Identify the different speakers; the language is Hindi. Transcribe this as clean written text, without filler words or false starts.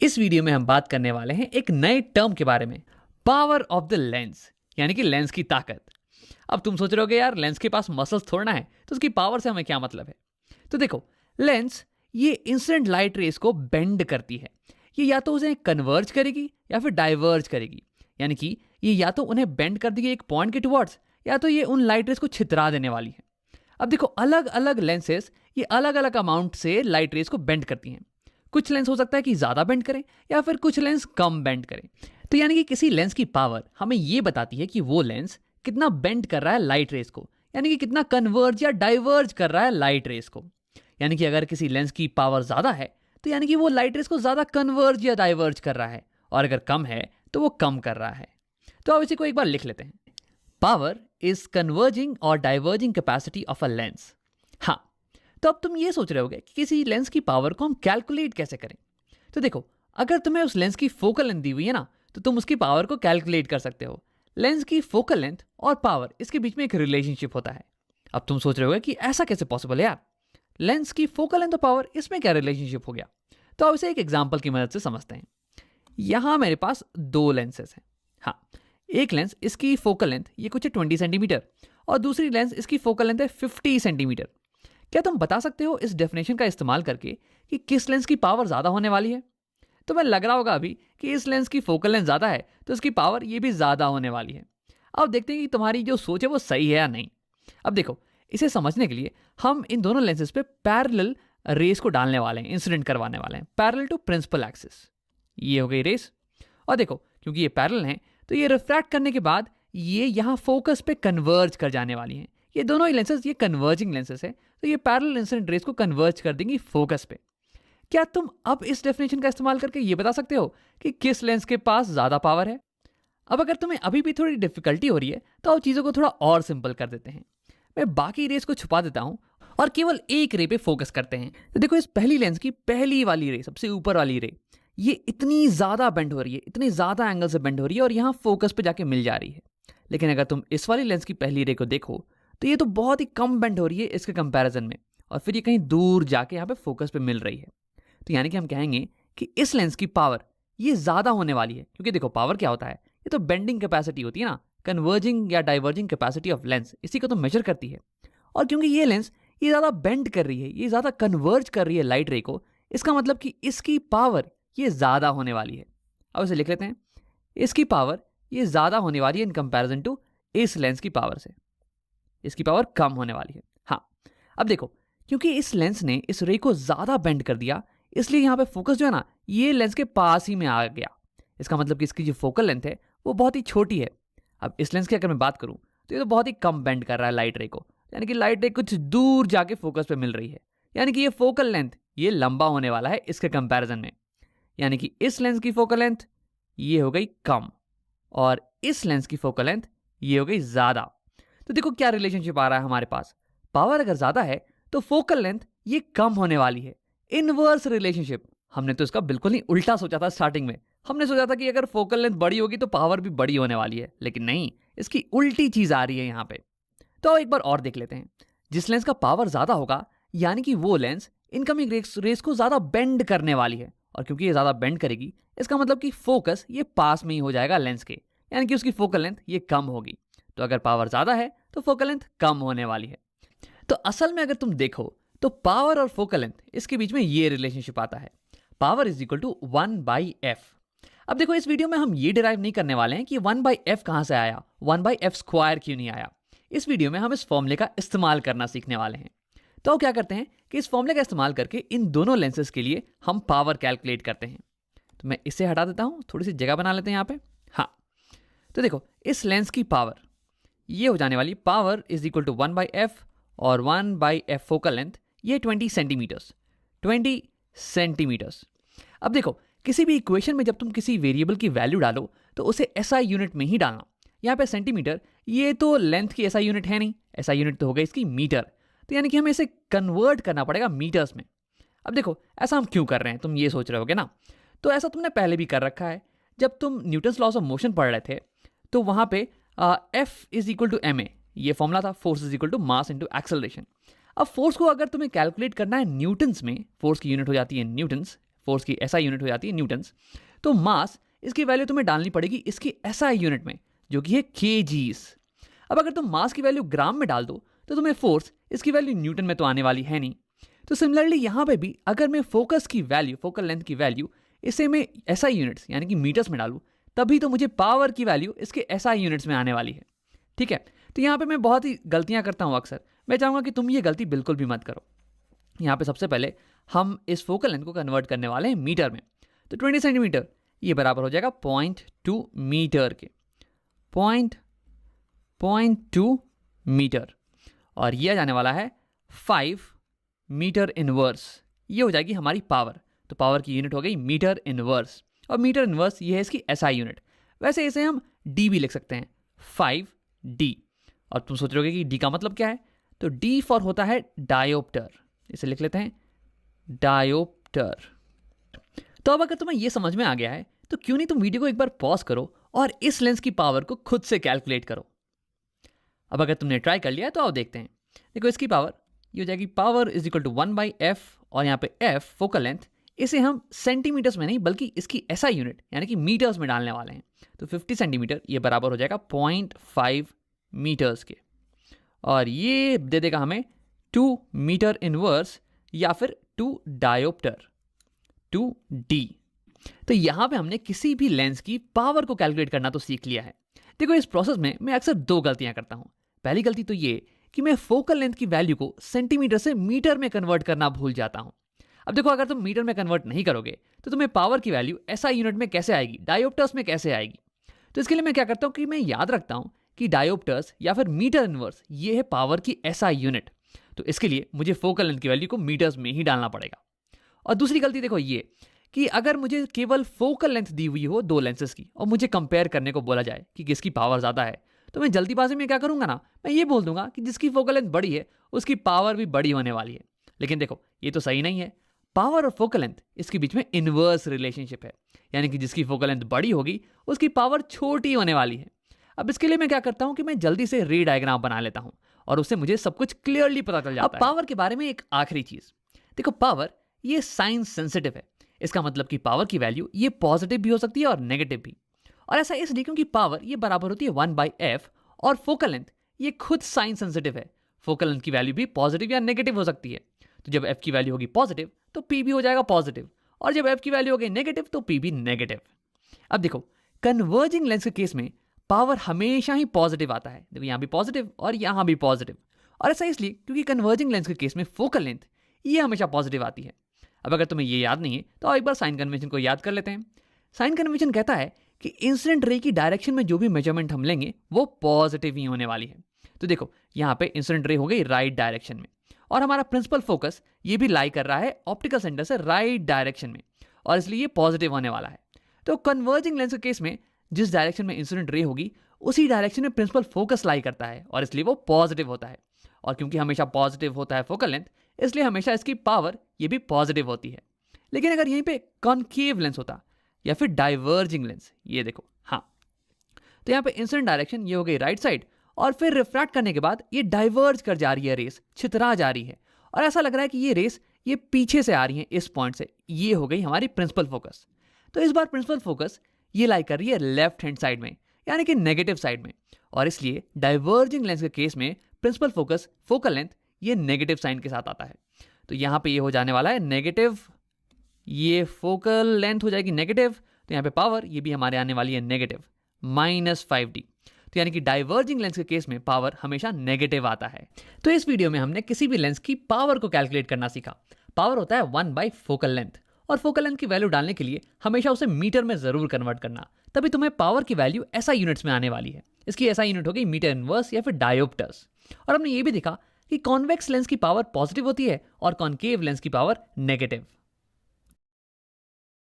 Speaker 1: इस वीडियो में हम बात करने वाले हैं एक नए टर्म के बारे में, पावर ऑफ द लेंस, यानी कि लेंस की ताकत। अब तुम सोच रहे होगे यार लेंस के पास मसल्स थोड़ना है तो उसकी पावर से हमें क्या मतलब है। तो देखो, लेंस ये इंसिडेंट लाइट रेस को बेंड करती है। ये या तो उसे कन्वर्ज करेगी या फिर डाइवर्ज करेगी, यानी कि ये या तो उन्हें बेंड कर देगी एक पॉइंट के टुवर्ड्स, या तो ये उन लाइट रेस को छितरा देने वाली है। अब देखो, अलग अलग लेंसेस ये अलग अलग अमाउंट से लाइट रेस को बेंड करती हैं। कुछ लेंस हो सकता है कि ज़्यादा बेंड करें या फिर कुछ लेंस कम बेंड करें। तो यानी कि किसी लेंस की पावर हमें ये बताती है कि वो लेंस कितना बेंड कर रहा है लाइट रेस को, यानी कि कितना कन्वर्ज या डाइवर्ज कर रहा है लाइट रेस को। यानी कि अगर किसी लेंस की पावर ज़्यादा है तो यानी कि वो लाइट रेस को ज़्यादा कन्वर्ज या डाइवर्ज कर रहा है, और अगर कम है तो वो कम कर रहा है। तो अब इसी को एक बार लिख लेते हैं। पावर इज कन्वर्जिंग और diverging capacity of a lens. हाँ, तो अब तुम ये सोच रहे होगे कि किसी लेंस की पावर को हम कैलकुलेट कैसे करें। तो देखो, अगर तुम्हें उस लेंस की फोकल लेंथ दी हुई है ना, तो तुम उसकी पावर को कैलकुलेट कर सकते हो। लेंस की फोकल लेंथ और पावर, इसके बीच में एक रिलेशनशिप होता है। अब तुम सोच रहे होगे कि ऐसा कैसे पॉसिबल है यार, लेंस की फोकल लेंथ और पावर, इसमें क्या रिलेशनशिप हो गया। तो अब इसे एक एग्जाम्पल की मदद से समझते हैं। यहां मेरे पास दो लेंसेज हैं। हाँ, एक लेंस इसकी फोकल लेंथ ये कुछ 20 सेंटीमीटर और दूसरी लेंस इसकी फोकल लेंथ है 50 सेंटीमीटर। क्या तुम बता सकते हो इस डेफिनेशन का इस्तेमाल करके कि किस लेंस की पावर ज़्यादा होने वाली है। तो मैं लग रहा होगा अभी कि इस लेंस की फोकल लेंथ ज़्यादा है तो इसकी पावर ये भी ज़्यादा होने वाली है। अब देखते हैं कि तुम्हारी जो सोच है वो सही है या नहीं। अब देखो, इसे समझने के लिए हम इन दोनों लेंसेज पे पैरेलल रेस को डालने वाले हैं, इंसिडेंट करवाने वाले हैं, पैरेलल टू प्रिंसिपल एक्सिस। ये हो गई रेस। और देखो, क्योंकि ये पैरेलल हैं तो ये रिफ्रैक्ट करने के बाद ये यहाँ फोकस पे कन्वर्ज कर जाने वाली हैं। ये दोनों ही लेंसेज ये कन्वर्जिंग लेंसेज है, तो ये पैरेलल इंसिडेंट रेस को कन्वर्ज कर देंगी फोकस पे। क्या तुम अब इस डेफिनेशन का इस्तेमाल करके ये बता सकते हो कि किस लेंस के पास ज़्यादा पावर है। अब अगर तुम्हें अभी भी थोड़ी डिफिकल्टी हो रही है तो अब चीज़ों को थोड़ा और सिंपल कर देते हैं। मैं बाकी रेस को छुपा देता हूँ और केवल एक रे पे फोकस करते हैं। तो देखो, इस पहली लेंस की पहली वाली रे, सबसे ऊपर वाली रे, ये इतनी ज़्यादा बेंड हो रही है, इतनी ज़्यादा एंगल से बेंड हो रही है और यहाँ फोकस पे जाके मिल जा रही है। लेकिन अगर तुम इस वाली लेंस की पहली रे को देखो तो ये तो बहुत ही कम बेंड हो रही है इसके कंपैरिजन में, और फिर ये कहीं दूर जाके यहाँ पे फोकस पे मिल रही है। तो यानी कि हम कहेंगे कि इस लेंस की पावर ये ज़्यादा होने वाली है, क्योंकि देखो पावर क्या होता है, ये तो बेंडिंग कैपेसिटी होती है ना, कन्वर्जिंग या डाइवर्जिंग कैपेसिटी ऑफ लेंस, इसी को तो मेजर करती है। और क्योंकि ये लेंस ये ज़्यादा बेंड कर रही है, ये ज़्यादा कन्वर्ज कर रही है लाइट रे को, इसका मतलब कि इसकी पावर ये ज़्यादा होने वाली है। अब इसे लिख लेते हैं, इसकी पावर ये ज़्यादा होने वाली है इन कंपैरिजन टू इस लेंस की पावर से, इसकी पावर कम होने वाली है। हाँ, अब देखो, क्योंकि इस लेंस ने इस रे को ज़्यादा बेंड कर दिया, इसलिए यहाँ पे फोकस जो है ना ये लेंस के पास ही में आ गया। इसका मतलब कि इसकी जो फोकल लेंथ है वो बहुत ही छोटी है। अब इस लेंस की अगर मैं बात करूँ तो ये तो बहुत ही कम बेंड कर रहा है लाइट रे को, यानी कि लाइट रे कुछ दूर जाके फोकस पे मिल रही है, यानी कि ये फोकल लेंथ ये लंबा होने वाला है इसके कंपैरिजन में। यानी कि इस लेंस की फोकल लेंथ ये हो गई कम और इस लेंस की फोकल लेंथ ये हो गई ज़्यादा। तो देखो क्या रिलेशनशिप आ रहा है हमारे पास, पावर अगर ज़्यादा है तो फोकल लेंथ ये कम होने वाली है। Inverse relationship. हमने तो इसका बिल्कुल ही उल्टा सोचा था स्टार्टिंग में। हमने सोचा था कि अगर फोकल लेंथ बड़ी होगी तो पावर भी बड़ी होने वाली है, लेकिन नहीं, इसकी उल्टी चीज़ आ रही है यहाँ पे। तो एक बार और देख लेते हैं। जिस लेंस का पावर ज़्यादा होगा यानी कि वो लेंस इनकमिंग रेस को ज़्यादा बेंड करने वाली है, और क्योंकि ये ज़्यादा बेंड करेगी इसका मतलब कि फोकस ये पास में ही हो जाएगा लेंस के, यानी कि उसकी फोकल लेंथ ये कम होगी। तो अगर पावर ज़्यादा है तो फोकल लेंथ कम होने वाली है। तो असल में अगर तुम देखो तो पावर और फोकल लेंथ इसके बीच में ये रिलेशनशिप आता है, power is equal to 1/f। अब देखो, इस वीडियो में हम ये डिराइव नहीं करने वाले हैं कि 1/f कहाँ से आया, 1/f² क्यों नहीं आया। इस वीडियो में हम इस फॉर्मूले का इस्तेमाल करना सीखने वाले हैं। तो क्या करते हैं कि इस फॉर्मूले का इस्तेमाल करके इन दोनों लेंसेज के लिए हम पावर कैलकुलेट करते हैं। तो मैं इसे हटा देता हूँ, थोड़ी सी जगह बना लेते हैं यहाँ पे। हाँ, तो देखो, इस लेंस की पावर ये हो जाने वाली, power is equal to 1/f और 1/f फोकल लेंथ ये 20 सेंटीमीटर्स, 20 सेंटीमीटर्स। अब देखो, किसी भी इक्वेशन में जब तुम किसी वेरिएबल की वैल्यू डालो तो उसे एसआई यूनिट में ही डालना। यहाँ पे सेंटीमीटर ये तो लेंथ की एसआई यूनिट है नहीं, एसआई यूनिट तो हो गई इसकी मीटर, तो यानी कि हमें इसे कन्वर्ट करना पड़ेगा मीटर्स में। अब देखो, ऐसा हम क्यों कर रहे हैं, तुम ये सोच रहे होगे ना। तो ऐसा तुमने पहले भी कर रखा है, जब तुम न्यूटन्स लॉज ऑफ मोशन पढ़ रहे थे तो वहाँ पे F is equal to ma, ये फॉर्मूला था, force is equal to mass into acceleration. अब फोर्स को अगर तुम्हें कैलकुलेट करना है न्यूटन्स में, फोर्स की यूनिट हो जाती है न्यूटन्स, फोर्स की SI यूनिट हो जाती है न्यूटन्स, तो मास इसकी वैल्यू तुम्हें डालनी पड़ेगी इसकी SI यूनिट में, जो कि है kgs। अब अगर तुम मास की वैल्यू ग्राम में डाल दो तो तुम्हें फोर्स इसकी वैल्यू न्यूटन में तो आने वाली है नहीं। तो सिमिलरली यहाँ पे भी अगर मैं फोकस की वैल्यू, फोकल लेंथ की वैल्यू इसे मैं SI यूनिट्स यानी कि मीटर्स में डालूँ, तभी तो मुझे पावर की वैल्यू इसके SI यूनिट्स में आने वाली है। ठीक है, तो यहाँ पे मैं बहुत ही गलतियाँ करता हूँ अक्सर, मैं चाहूँगा कि तुम ये गलती बिल्कुल भी मत करो। यहाँ पे सबसे पहले हम इस फोकल लेंथ को कन्वर्ट करने वाले हैं मीटर में। तो 20 सेंटीमीटर ये बराबर हो जाएगा 0.2 मीटर के, 0.2 मीटर, और ये जाने वाला है 5 मीटर इनवर्स। ये हो जाएगी हमारी पावर। तो पावर की यूनिट हो गई मीटर इनवर्स, और मीटर इनवर्स ये है इसकी SI यूनिट। वैसे इसे हम D भी लिख सकते हैं, 5D। और तुम सोच रहोगे कि D का मतलब क्या है, तो D फॉर होता है डायोप्टर, इसे लिख लेते हैं डायोप्टर। तो अब अगर तुम्हें यह समझ में आ गया है तो क्यों नहीं तुम वीडियो को एक बार पॉज करो और इस लेंस की पावर को खुद से कैलकुलेट करो। अब अगर तुमने ट्राई कर लिया तो आओ देखते हैं। देखो इसकी पावर ये हो जाएगी, power is equal to 1/f, और यहाँ पे f फोकल लेंथ, इसे हम सेंटीमीटर्स में नहीं बल्कि इसकी SI यूनिट यानी कि मीटर्स में डालने वाले हैं। तो 50 सेंटीमीटर ये बराबर हो जाएगा 0.5 मीटर्स के, और ये दे देगा हमें 2 मीटर इनवर्स या फिर 2 डायोप्टर, 2D। तो यहाँ पे हमने किसी भी लेंस की पावर को कैलकुलेट करना तो सीख लिया है। देखो इस प्रोसेस में मैं अक्सर 2 गलतियां करता हूँ। पहली गलती तो ये कि मैं फोकल लेंथ की वैल्यू को सेंटीमीटर से मीटर में कन्वर्ट करना भूल जाता हूँ। अब देखो अगर तुम मीटर में कन्वर्ट नहीं करोगे तो तुम्हें पावर की वैल्यू SI यूनिट में कैसे आएगी, डायोप्टर्स में कैसे आएगी। तो इसके लिए मैं क्या करता हूँ कि मैं याद रखता हूँ कि डायोप्टर्स या फिर मीटर इनवर्स ये है पावर की SI यूनिट। तो इसके लिए मुझे फोकल लेंथ की वैल्यू को मीटर्स में ही डालना पड़ेगा। और दूसरी गलती देखो ये कि अगर मुझे केवल फोकल लेंथ दी हुई हो 2 लेंसेज की और मुझे कंपेयर करने को बोला जाए कि किसकी पावर ज़्यादा है, तो मैं जल्दीबाजी में क्या करूंगा ना, मैं ये बोल दूंगा कि जिसकी फोकल लेंथ बड़ी है उसकी पावर भी बड़ी होने वाली है। लेकिन देखो ये तो सही नहीं है। पावर और फोकल लेंथ इसके बीच में इनवर्स रिलेशनशिप है, यानी कि जिसकी फोकल लेंथ बड़ी होगी उसकी पावर छोटी होने वाली है। अब इसके लिए मैं क्या करता हूं कि मैं जल्दी से रे डायग्राम बना लेता हूं और उससे मुझे सब कुछ क्लियरली पता चल जाता है। अब पावर के बारे में एक आखिरी चीज देखो, पावर ये साइन सेंसिटिव है। इसका मतलब कि पावर की वैल्यू ये पॉजिटिव भी हो सकती है और नेगेटिव भी, और ऐसा इसलिए क्योंकि पावर ये बराबर होती है 1/f, और फोकल लेंथ ये खुद साइन सेंसिटिव है। फोकल लेंथ की वैल्यू भी पॉजिटिव या नेगेटिव हो सकती है। तो जब f की वैल्यू होगी पॉजिटिव तो p भी हो जाएगा पॉजिटिव, और जब f की वैल्यू होगी नेगेटिव तो p भी नेगेटिव। अब देखो कन्वर्जिंग लेंस के केस में पावर हमेशा ही पॉजिटिव आता है। देखो यहाँ भी पॉजिटिव और यहाँ भी पॉजिटिव, और ऐसा इसलिए क्योंकि कन्वर्जिंग लेंस के केस में फोकल लेंथ ये हमेशा पॉजिटिव आती है। अब अगर तुम्हें ये याद नहीं है तो एक बार साइन कन्वेंशन को याद कर लेते हैं। साइन कन्वेंशन कहता है कि इंसिडेंट रे की डायरेक्शन में जो भी मेजरमेंट हम लेंगे वो पॉजिटिव ही होने वाली है। तो देखो यहाँ पे इंसिडेंट रे हो गई राइट डायरेक्शन में, और हमारा प्रिंसिपल फोकस ये भी लाई कर रहा है ऑप्टिकल सेंटर से राइट डायरेक्शन में, और इसलिए ये पॉजिटिव होने वाला है। तो कन्वर्जिंग लेंस के केस में जिस डायरेक्शन में इंसिडेंट रे होगी उसी डायरेक्शन में प्रिंसिपल फोकस लाई करता है, और इसलिए वो पॉजिटिव होता है। और क्योंकि हमेशा पॉजिटिव होता है फोकल लेंथ, इसलिए हमेशा इसकी पावर ये भी पॉजिटिव होती है। लेकिन अगर यहीं पे कॉन्केव लेंस होता या फिर डाइवर्जिंग लेंस, ये देखो हाँ, तो यहाँ पे इंसिडेंट डायरेक्शन ये हो गई राइट साइड, और फिर रिफ्रैक्ट करने के बाद ये डाइवर्ज कर जा रही है, रेस छितरा जा रही है, और ऐसा लग रहा है कि ये रेस ये पीछे से आ रही है इस पॉइंट से। ये हो गई हमारी प्रिंसिपल फोकस। तो इस बार प्रिंसिपल फोकस ये लाई कर रही है लेफ्ट हैंड साइड में, यानी कि नेगेटिव साइड में, और इसलिए डाइवर्जिंग लेंस के केस में प्रिंसिपल फोकस फोकल लेंथ ये नेगेटिव साइन के साथ आता है। तो यहाँ पे ये हो जाने वाला है नेगेटिव, ये फोकल लेंथ हो जाएगी नेगेटिव, तो यहाँ पे पावर ये भी हमारे आने वाली है नेगेटिव -5D। तो यानी कि डाइवर्जिंग लेंस के केस में पावर हमेशा नेगेटिव आता है। तो इस वीडियो में हमने किसी भी लेंस की पावर को कैलकुलेट करना सीखा। पावर होता है 1 फोकल लेंथ, और फोकल लेंथ की वैल्यू डालने के लिए हमेशा उसे मीटर में जरूर कन्वर्ट करना, तभी तुम्हें पावर की वैल्यू SI यूनिट्स में आने वाली है। इसकी SI यूनिट हो गई मीटर इनवर्स या फिर डायोप्टर्स। और हमने ये भी देखा कि कॉन्वेक्स लेंस की पावर पॉजिटिव होती है और कॉन्केव लेंस की पावर नेगेटिव।